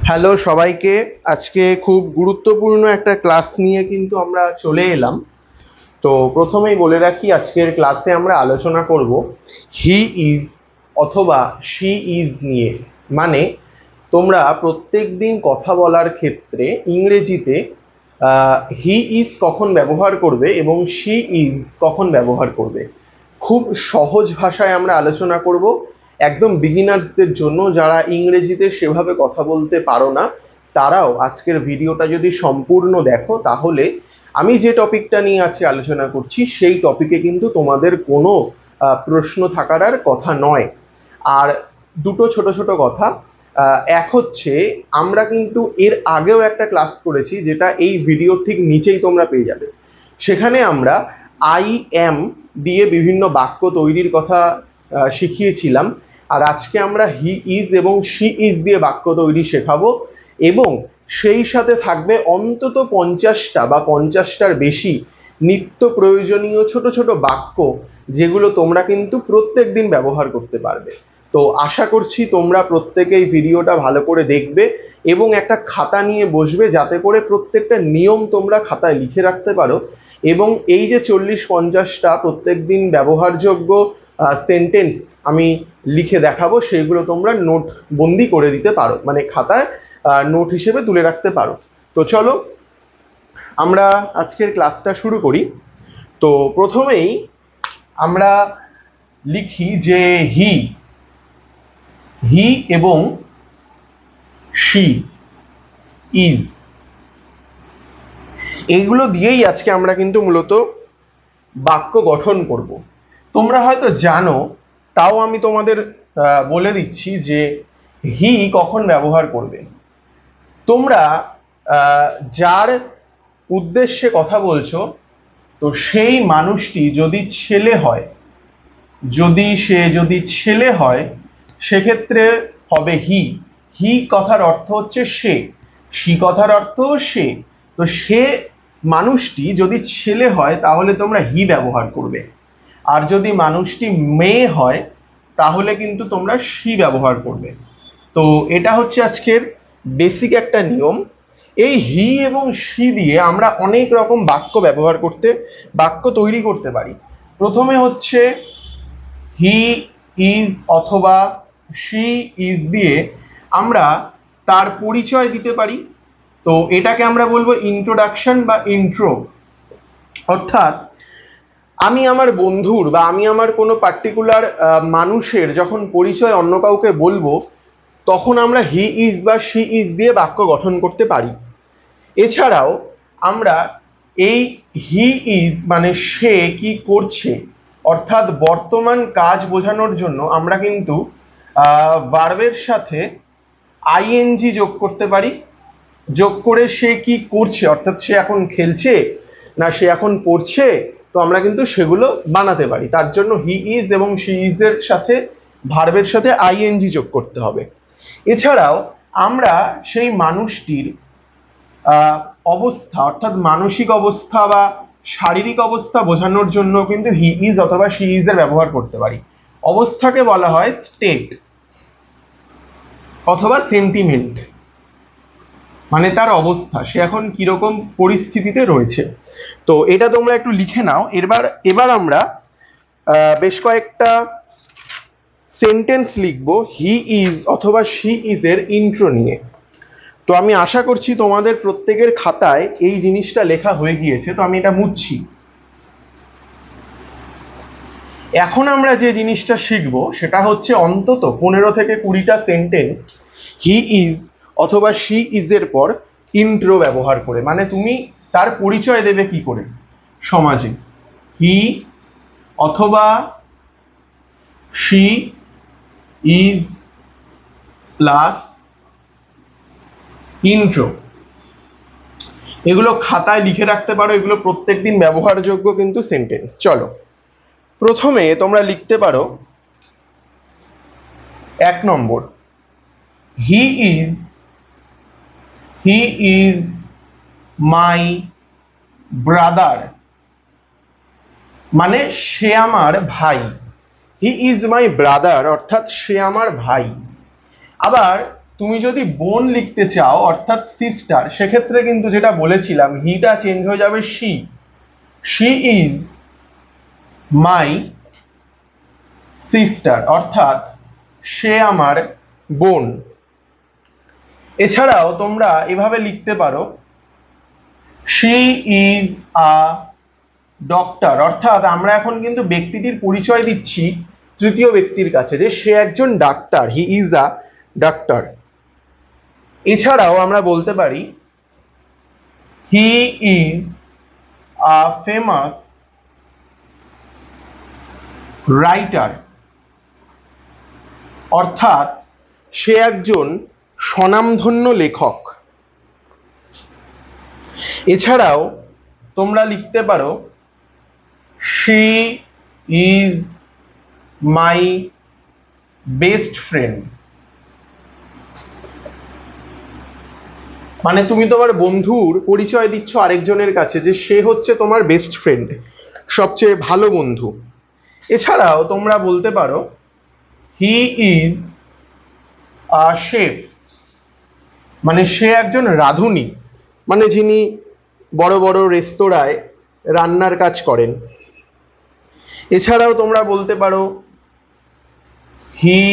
Hello সবাইকে। আজকে খুব গুরুত্বপূর্ণ একটা ক্লাস নিয়ে কিন্তু আমরা চলে এলাম। তো প্রথমেই বলে রাখি, আজকের ক্লাসে আমরা আলোচনা করব হি ইজ অথবা শি ইজ নিয়ে। মানে তোমরা প্রত্যেক দিন কথা বলার ক্ষেত্রে ইংরেজিতে হি ইজ কখন ব্যবহার করবে এবং শি ইজ কখন ব্যবহার করবে। খুব সহজ ভাষায় আমরা আলোচনা করব, একদম বিগিনার্সদের জন্য, যারা ইংরেজিতে সেভাবে কথা বলতে পারো না তারাও আজকের ভিডিওটা যদি সম্পূর্ণ দেখো, তাহলে আমি যে টপিকটা নিয়ে আজকে আলোচনা করছি সেই টপিকে কিন্তু তোমাদের কোনো প্রশ্ন থাকার আর কথা নয়। আর দুটো ছোট ছোট কথা। এক হচ্ছে, আমরা কিন্তু এর আগেও একটা ক্লাস করেছি যেটা এই ভিডিওর ঠিক নিচেই তোমরা পেয়ে যাবে। সেখানে আমরা আই এম দিয়ে বিভিন্ন বাক্য তৈরির কথা শিখিয়েছিলাম। আর আজকে আমরা হি ইজ এবং শি ইজ দিয়ে বাক্য তৈরি শেখাবো, এবং সেই সাথে থাকবে অন্তত 50টা বা 50টার বেশি নিত্য প্রয়োজনীয় ছোট ছোট বাক্য, যেগুলো তোমরা কিন্তু প্রত্যেক দিন ব্যবহার করতে পারবে। তো আশা করছি তোমরা প্রত্যেকেই ভিডিওটা ভালো করে দেখবে এবং একটা খাতা নিয়ে বসবে, যাতে করে প্রত্যেকটা নিয়ম তোমরা খাতায় লিখে রাখতে পারো। এবং এই যে 40-50টা প্রত্যেক দিন ব্যবহারযোগ্য সেন্টেন্স আমি লিখে দেখাবো, সেগুলো তোমরা নোট বন্দি করে দিতে পারো, মানে খাতায় নোট হিসেবে তুলে রাখতে পারো। তো চলো আমরা আজকের ক্লাসটা শুরু করি। তো প্রথমেই আমরা লিখি যে হি হি এবং শি ইজ, এইগুলো দিয়েই আজকে আমরা কিন্তু মূলত বাক্য গঠন করব। তোমরা হয়তো জানো, তাও আমি তোমাদের বলে দিচ্ছি যে হি কখন ব্যবহার করবে। তোমরা যার উদ্দেশ্যে কথা বলছো, তো সেই মানুষটি যদি ছেলে হয়, যদি ছেলে হয়, সেক্ষেত্রে হবে হি। হি কথার অর্থ হচ্ছে সে, শি কথার অর্থ সে। তো সে মানুষটি যদি ছেলে হয় তাহলে তোমরা হি ব্যবহার করবে, আর যদি মানুষটি মেয়ে হয় তাহলে কিন্তু তোমরা শি ব্যবহার করবে। তো এটা হচ্ছে আজকের বেসিক একটা নিয়ম। এই হি এবং শি দিয়ে আমরা অনেক রকম বাক্য তৈরি করতে পারি। প্রথমে হচ্ছে হি ইজ অথবা শি ইজ দিয়ে আমরা তার পরিচয় দিতে পারি। তো এটাকে আমরা বলবো ইন্ট্রোডাকশন বা ইন্ট্রো। অর্থাৎ আমি আমার বন্ধুর বা আমি আমার কোনো পার্টিকুলার মানুষের যখন পরিচয় অন্য কাউকে বলবো, তখন আমরা হি ইজ বা শি ইজ দিয়ে বাক্য গঠন করতে পারি। এছাড়াও আমরা এই হি ইজ মানে সে কি করছে, অর্থাৎ বর্তমান কাজ বোঝানোর জন্য আমরা কিন্তু ভার্বের সাথে আইএনজি যোগ করতে পারি। যোগ করে সে কি করছে, অর্থাৎ সে এখন খেলছে না সে এখন পড়ছে, তো আমরা কিন্তু সেগুলো বানাতে পারি। তার জন্য হি ইজ এবং শি ইজ এর সাথে ভার্বের সাথে আইএনজি যোগ করতে হবে। এছাড়াও আমরা সেই মানুষটির অবস্থা, অর্থাৎ মানসিক অবস্থা বা শারীরিক অবস্থা বোঝানোর জন্য কিন্তু হি ইজ অথবা শি ইজ এর ব্যবহার করতে পারি। অবস্থাকে বলা হয় স্টেট অথবা সেন্টিমেন্ট, মানে তার অবস্থা, সে এখন কিরকম পরিস্থিতিতে রয়েছে। তো এটা তোমরা একটু লিখে নাও। এবার আমরা বেশ কয়েকটা সেন্টেন্স লিখবো হি ইজ অথবা শি ইজ এর ইন্ট্রো নিয়ে। তো আমি আশা করছি তোমাদের প্রত্যেকের খাতায় এই জিনিসটা লেখা হয়ে গিয়েছে। তো আমি এটা মুছছি। এখন আমরা যে জিনিসটা শিখবো সেটা হচ্ছে অন্তত 15 থেকে 20টা সেন্টেন্স হি ইজ অথবা শি ইজ এর পর ইন্ট্রো ব্যবহার করে। মানে তুমি তার পরিচয় দেবে কি করে সমাজে। হি অথবা শি ইজ প্লাস ইন্ট্রো, এগুলো খাতায় লিখে রাখতে পারো। এগুলো প্রত্যেকদিন ব্যবহারযোগ্য কিন্তু সেন্টেন্স। চলো প্রথমে তোমরা লিখতে পারো 1 নম্বর, হি ইজ মাই ব্রাদার, মানে সে আমার ভাই। হি ইজ মাই ব্রাদার অর্থাৎ সে আমার ভাই। আবার তুমি যদি বোন লিখতে চাও অর্থাৎ সিস্টার, সেক্ষেত্রে কিন্তু যেটা বলেছিলাম হিটা চেঞ্জ হয়ে যাবে শি ইজ মাই সিস্টার, অর্থাৎ সে আমার বোন। এছাড়াও তোমরা এভাবে লিখতে পারো শি ইজ আ ডক্টর, অর্থাৎ আমরা এখন কিন্তু ব্যক্তিটির পরিচয় দিচ্ছি তৃতীয় ব্যক্তির কাছে যে সে একজন doctor, he is a doctor. এছাড়াও আমরা বলতে পারি he is a famous writer, অর্থাৎ সে একজন স্বনামধন্য লেখক। এছাড়াও তোমরা লিখতে পারো she is my best friend, মানে তুমি তোমার বন্ধুর পরিচয় দিচ্ছ আরেকজনের কাছে যে সে হচ্ছে তোমার বেস্ট ফ্রেন্ড, সবচেয়ে ভালো বন্ধু। এছাড়াও তোমরা বলতে পারো হি ইজ আ শেফ, মানে সে একজন রাঁধুনি, মানে যিনি বড় বড় রেস্তোরাঁয় রান্নার কাজ করেন। এছাড়াও তোমরা বলতে পারো হি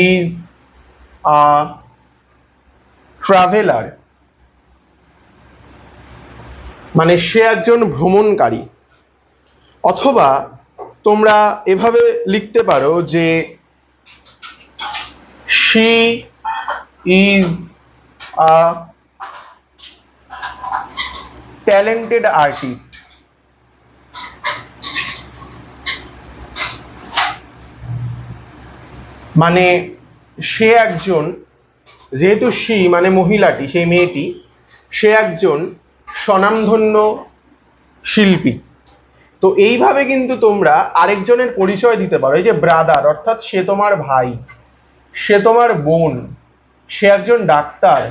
ইজ আ ট্রাভেলার, মানে সে একজন ভ্রমণকারী। অথবা তোমরা এভাবে লিখতে পারো যে she is a talented artist, মানে সে একজন, যেহেতু শি মানে মহিলাটি, সেই মেয়েটি, সে একজন স্বনামধন্য শিল্পী। তো এইভাবে কিন্তু তোমরা আরেকজনের পরিচয় দিতে পারো, এই যে ব্রাদার, অর্থাৎ সে তোমার ভাই, সে তোমার বোন, সে একজন ডাক্তার,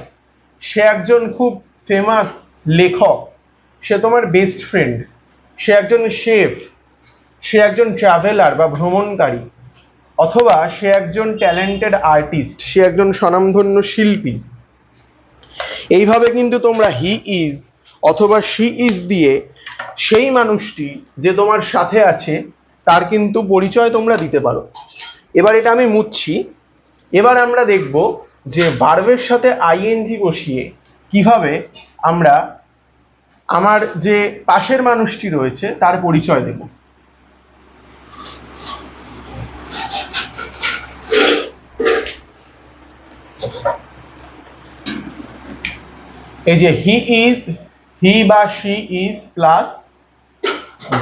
সে একজন খুব ফেমাস লেখক, সে তোমার বেস্ট ফ্রেন্ড, সে একজন শেফ, সে একজন ট্রাভেলার বা ভ্রমণকারী, অথবা সে একজন ট্যালেন্টেড আর্টিস্ট, সে একজন স্বনামধন্য শিল্পী। এইভাবে কিন্তু তোমরা হি ইজ অথবা শি ইজ দিয়ে সেই মানুষটি যে তোমার সাথে আছে তার কিন্তু পরিচয় তোমরা দিতে পারো। এবার এটা আমি মুছছি। এবার আমরা দেখব যে ভার্বের সাথে আইএনজি বসিয়ে কিভাবে আমরা আমার যে পাশের মানুষটি রয়েছে তার পরিচয় দেব। এই যে হি ইজ, হি বা শি ইজ প্লাস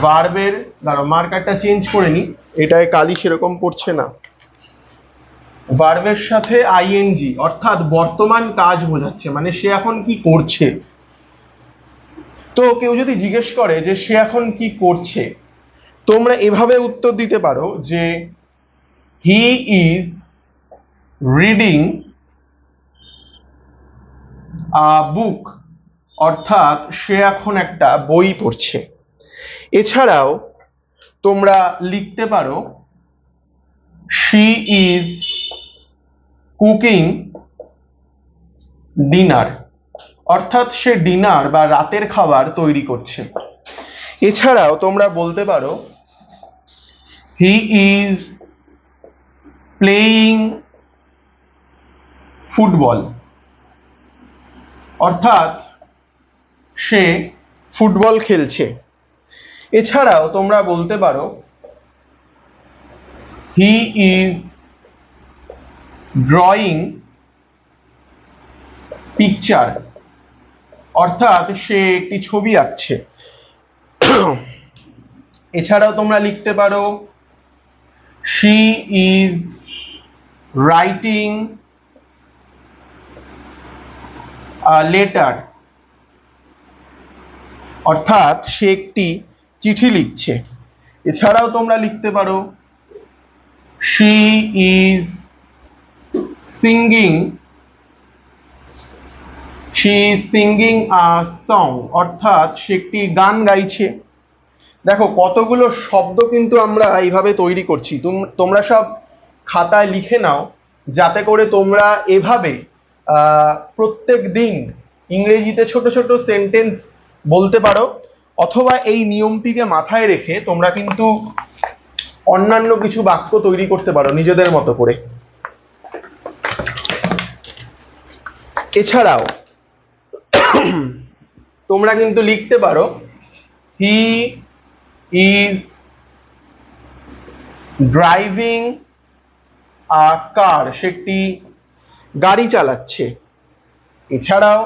ভার্বের, দাঁড়াও মার্কারটা চেঞ্জ করে নি, এটায় কালি সেরকম পড়ছে না, ভার্বের সাথে আইএনজি অর্থাৎ বর্তমান কাজ বোঝাচ্ছে, মানে সে এখন কি করছে। তো কেউ যদি জিজ্ঞেস করে যে সে এখন কি করছে, তোমরা এভাবে উত্তর দিতে পারো যে হি ইজ রিডিং আ বুক, অর্থাৎ সে এখন একটা বই পড়ছে। এছাড়াও তোমরা লিখতে পারো শি ইজ কুকিং ডিনার, অর্থাৎ সে ডিনার বা রাতের খাবার তৈরি করছে। এছাড়াও তোমরা বলতে পারো হি ইজ প্লেয়িং ফুটবল, অর্থাৎ সে ফুটবল খেলছে। এছাড়াও তোমরা বলতে পারো হি ইজ ড্রয়িং পিকচার, অর্থাৎ সে একটি ছবি আঁকছে। এছাড়াও তোমরা লিখতে পারো she is writing a letter, অর্থাৎ সে একটি চিঠি লিখছে। এছাড়াও তোমরা লিখতে পারো she is singing a song, অর্থাৎ সে একটি গান গাইছে। দেখো কতগুলো শব্দ কিন্তু আমরা এইভাবে তৈরি করছি, তোমরা সব খাতায় লিখে নাও যাতে করে তোমরা এভাবে প্রত্যেক দিন ইংরেজিতে ছোট ছোট সেন্টেন্স বলতে পারো, অথবা এই নিয়মটিকে মাথায় রেখে তোমরা কিন্তু অন্যান্য কিছু বাক্য তৈরি করতে পারো নিজেদের মতো করে। এছাড়াও তোমরা কিন্তু লিখতে পারো হি ইজ ড্রাইভিং আ কার, সে একটি গাড়ি চালাচ্ছে। এছাড়াও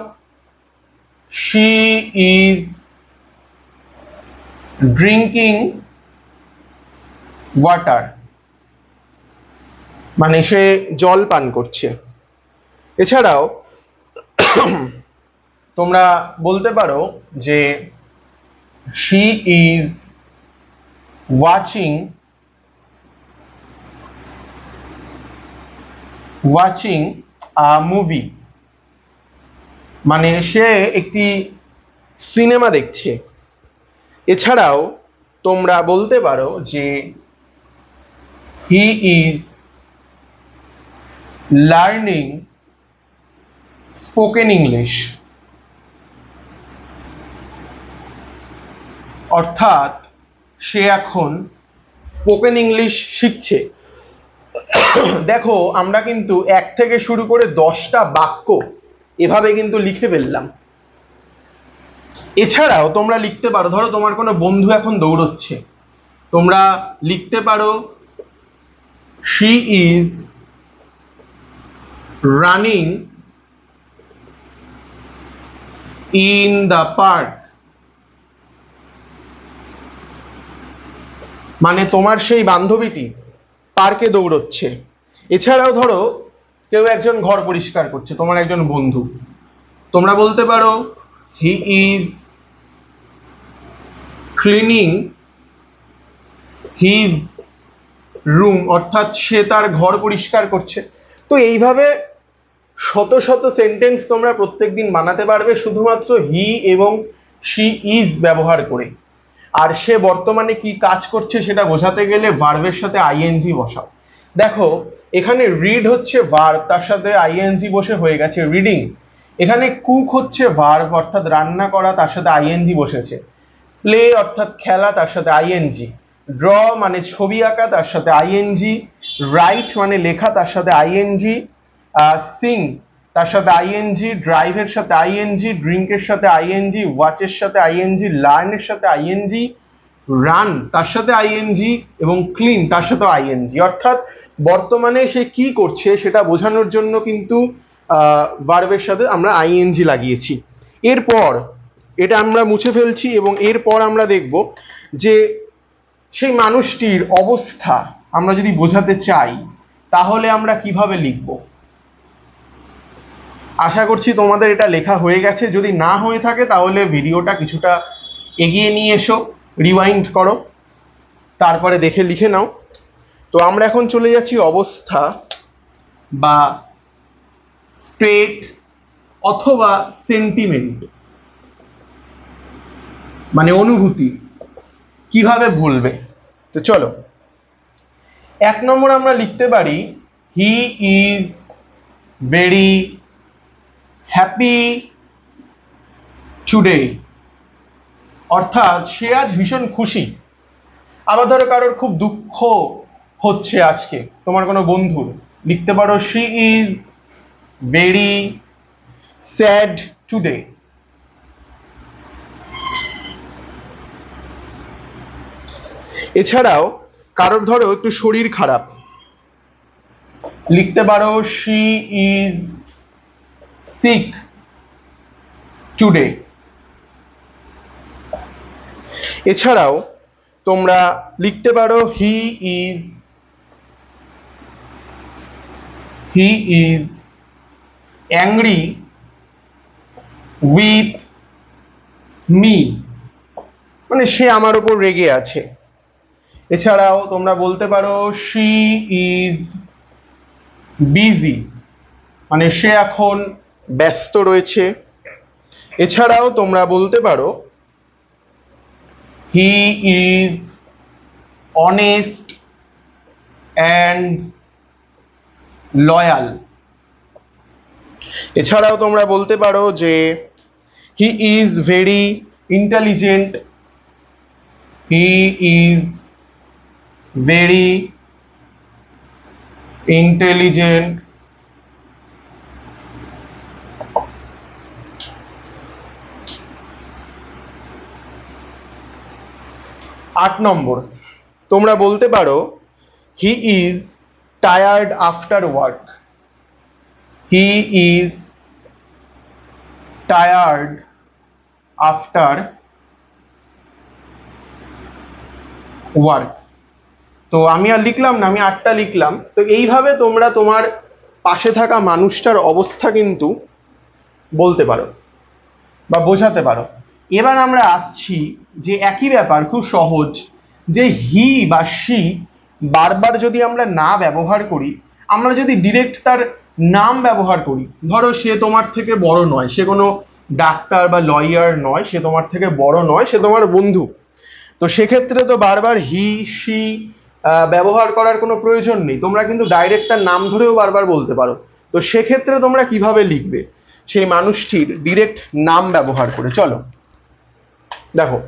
শি ইজ ড্রিঙ্কিং ওয়াটার, মানে সে জল পান করছে। এছাড়াও তোমরা বলতে পারো যে she is watching a movie, মানে সে একটি সিনেমা দেখছে। এছাড়াও তোমরা বলতে পারো যে he is learning spoken English, অর্থাৎ সে এখন স্পোকেন ইংলিশ শিখছে। দেখো আমরা কিন্তু 1 থেকে শুরু করে 10টা বাক্য এভাবে কিন্তু লিখে ফেললাম। এছাড়াও তোমরা লিখতে পারো, ধরো তোমার কোনো বন্ধু এখন দৌড়চ্ছে, তোমরা লিখতে পারো she is running in the park, মানে তোমার সেই বান্ধবীটি পার্কে দৌড়চ্ছে। এছাড়াও ধরো কেউ একজন ঘর পরিষ্কার করছে, তোমার একজন বন্ধু, তোমরা বলতে পারো he is cleaning his room, অর্থাৎ সে তার ঘর পরিষ্কার করছে। তো এইভাবে শত শত সেন্টেন্স তোমরা প্রত্যেকদিন বানাতে পারবে শুধুমাত্র হি এবং শি ইজ ব্যবহার করে। আর সে বর্তমানে কি কাজ করছে সেটা বোঝাতে গেলে ভার্বের সাথে আইএনজি বসাও। দেখো এখানে রিড হচ্ছে ভার্ব, তার সাথে আইএনজি বসে হয়ে গেছে রিডিং। এখানে কুক হচ্ছে ভার্ব অর্থাৎ রান্না করা, তার সাথে আইএনজি বসেছে। প্লে অর্থাৎ খেলা, তার সাথে আইএনজি। ড্র মানে ছবি আঁকা, তার সাথে আইএনজি। রাইট মানে লেখা, তার সাথে আইএনজি। সিং তার সাথে আইএনজি। ড্রাইভের সাথে আইএনজি। ড্রিঙ্কের সাথে আইএনজি। ওয়াচের সাথে আইএনজি। লার্নের সাথে আইএনজি। রান তার সাথে আইএনজি এবং ক্লিন তার সাথে আইএনজি, অর্থাৎ বর্তমানে সে কি করছে সেটা বোঝানোর জন্য কিন্তু ভার্বের সাথে আমরা আইএনজি লাগিয়েছি। এরপর এটা আমরা মুছে ফেলছি এবং এরপর আমরা দেখব যে সেই মানুষটির অবস্থা আমরা যদি বোঝাতে চাই তাহলে আমরা কিভাবে লিখব। আশা করছি তোমাদের এটা লেখা হয়ে গেছে, যদি না হয়ে থাকে তাহলে ভিডিওটা কিছুটা এগিয়ে নিয়ে এসো, রিওয়াইন্ড করো, তারপরে দেখে লিখে নাও। তো আমরা এখন চলে যাচ্ছি অবস্থা বা স্টেট অথবা সেন্টিমেন্ট, মানে অনুভূতি কিভাবে বলবে। তো চলো 1 নম্বর আমরা লিখতে পারি he is very happy today, অর্থাৎ সে আজ ভীষণ খুশি। আবার ধরো কারোর খুব দুঃখ হচ্ছে আজকে, তোমার কোনো বন্ধুর, লিখতে পারো she is very sad today. এছাড়াও কারোর ধরো একটু শরীর খারাপ, লিখতে পারো শি ইজ সিক টুডে। এছাড়াও তোমরা লিখতে পারো he is angry with me, মানে সে আমার উপর রেগে আছে। এছাড়াও তোমরা বলতে পারো শি ইজ বিজি, মানে সে এখন ব্যস্ত রয়েছে। এছাড়াও তোমরা বলতে পারো he is honest and loyal, এছাড়াও তোমরা বলতে পারো যে he is very intelligent, he is very intelligent. 8 নম্বর, তোমরা বলতে পারো he is tired after work, he is tired after work. তো আমি আর লিখলাম না, আমি 8টা লিখলাম। তো এইভাবে তোমরা তোমার পাশে থাকা মানুষটার অবস্থা কিন্তু বলতে পারো বা বোঝাতে পারো। এবার আমরা আসছি যে একই ব্যাপার, খুব সহজ, যে হি বা সি বারবার যদি আমরা না ব্যবহার করি, আমরা যদি ডিরেক্ট তার নাম ব্যবহার করি, ধরো সে তোমার থেকে বড় নয়, সে কোনো ডাক্তার বা লয়ার নয়, সে তোমার থেকে বড় নয়, সে তোমার বন্ধু, তো সেক্ষেত্রে তো বারবার হি সি ব্যবহার করার কোনো প্রয়োজন নেই, তোমরা কিন্তু ডাইরেক্ট তার নাম ধরেও বারবার বলতে পারো। তো সেক্ষেত্রে তোমরা কিভাবে লিখবে সেই মানুষটির ডিরেক্ট নাম ব্যবহার করে? চলো দেখো,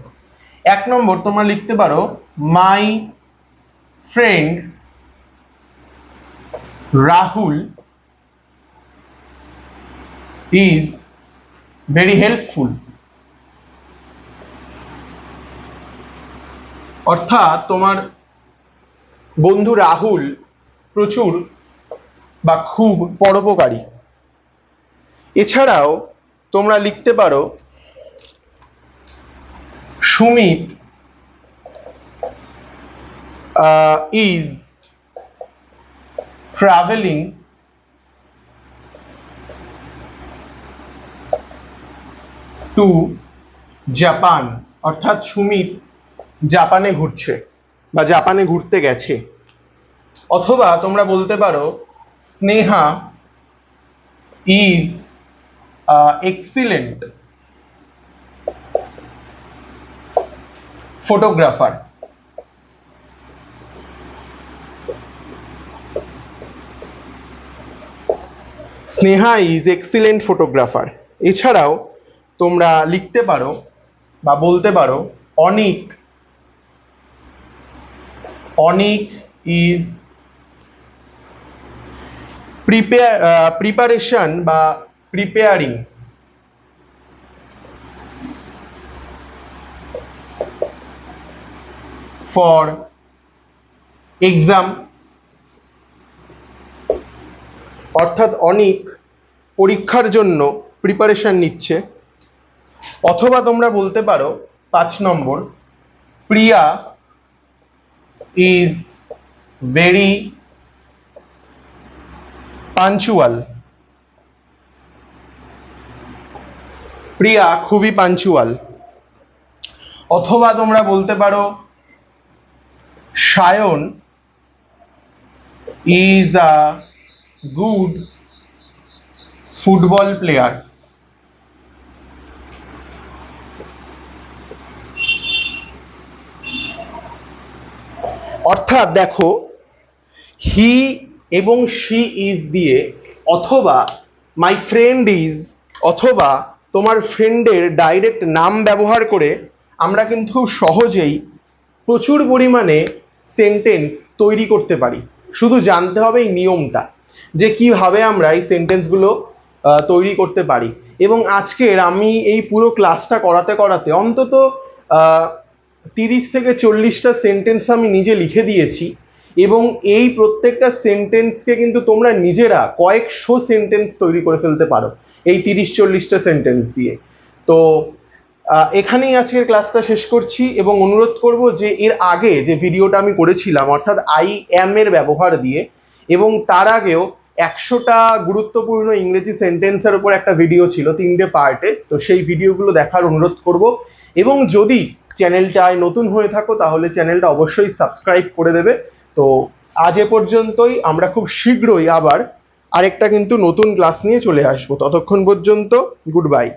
1 নম্বর তোমরা লিখতে পারো my friend Rahul is very helpful. অর্থাৎ তোমার বন্ধু রাহুল প্রচুর বা খুব পরোপকারী। এছাড়াও তোমরা লিখতে পারো Sumit is travelling to Japan. অর্থাৎ সুমিত জাপানে ঘুরছে বা জাপানে ঘুরতে গেছে। অথবা তোমরা বলতে পারো Sneha is excellent photographer. Sneha is excellent photographer. এছাড়াও তোমরা লিখতে পারো বা বলতে পারো অনিক ইজ প্রিপারেশন বা প্রিপেয়ারিং ফর এক্সাম। অর্থাৎ অনিক পরীক্ষার জন্য প্রিপারেশন নিচ্ছে। অথবা তোমরা বলতে পারো 5 নম্বর প্রিয়া ইজ ভেরি পাঞ্চুয়াল। প্রিয়া খুবই পাঞ্চুয়াল। অথবা তোমরা বলতে পারো Sayan is a good football player. অর্থাৎ দেখো, হি এবং শি ইজ দিয়ে অথবা মাই ফ্রেন্ড ইজ অথবা তোমার ফ্রেন্ডের ডাইরেক্ট নাম ব্যবহার করে আমরা কিন্তু সহজেই প্রচুর পরিমাণে সেন্টেন্স তৈরি করতে পারি। শুধু জানতে হবে এই নিয়মটা, যে কিভাবে আমরা এই সেন্টেন্সগুলো তৈরি করতে পারি। এবং আজকের আমি এই পুরো ক্লাসটা করাতে করাতে অন্তত 30 থেকে 40টা সেন্টেন্স আমি নিজে লিখে দিয়েছি। এবং এই প্রত্যেকটা সেন্টেন্সকে কিন্তু তোমরা নিজেরা কয়েকশো সেন্টেন্স তৈরি করে ফেলতে পারো এই 30-40টা সেন্টেন্স দিয়ে। তো এখানেই আজকের ক্লাসটা শেষ করছি এবং অনুরোধ করব যে এর আগে যে ভিডিওটা আমি করেছিলাম অর্থাৎ আই অ্যাম এর ব্যবহার দিয়ে, এবং তার আগেও 100টা গুরুত্বপূর্ণ ইংরেজি সেন্টেন্সের উপর একটা ভিডিও ছিল 3টে পার্টে, তো সেই ভিডিওগুলো দেখার অনুরোধ করব। এবং যদি চ্যানেলটায় নতুন হয়ে থাকো তাহলে চ্যানেলটা অবশ্যই সাবস্ক্রাইব করে দেবে। তো আজ এ পর্যন্তই, আমরা খুব শীঘ্রই আবার আরেকটা কিন্তু নতুন ক্লাস নিয়ে চলে আসবো। ততক্ষণ পর্যন্ত গুড বাই।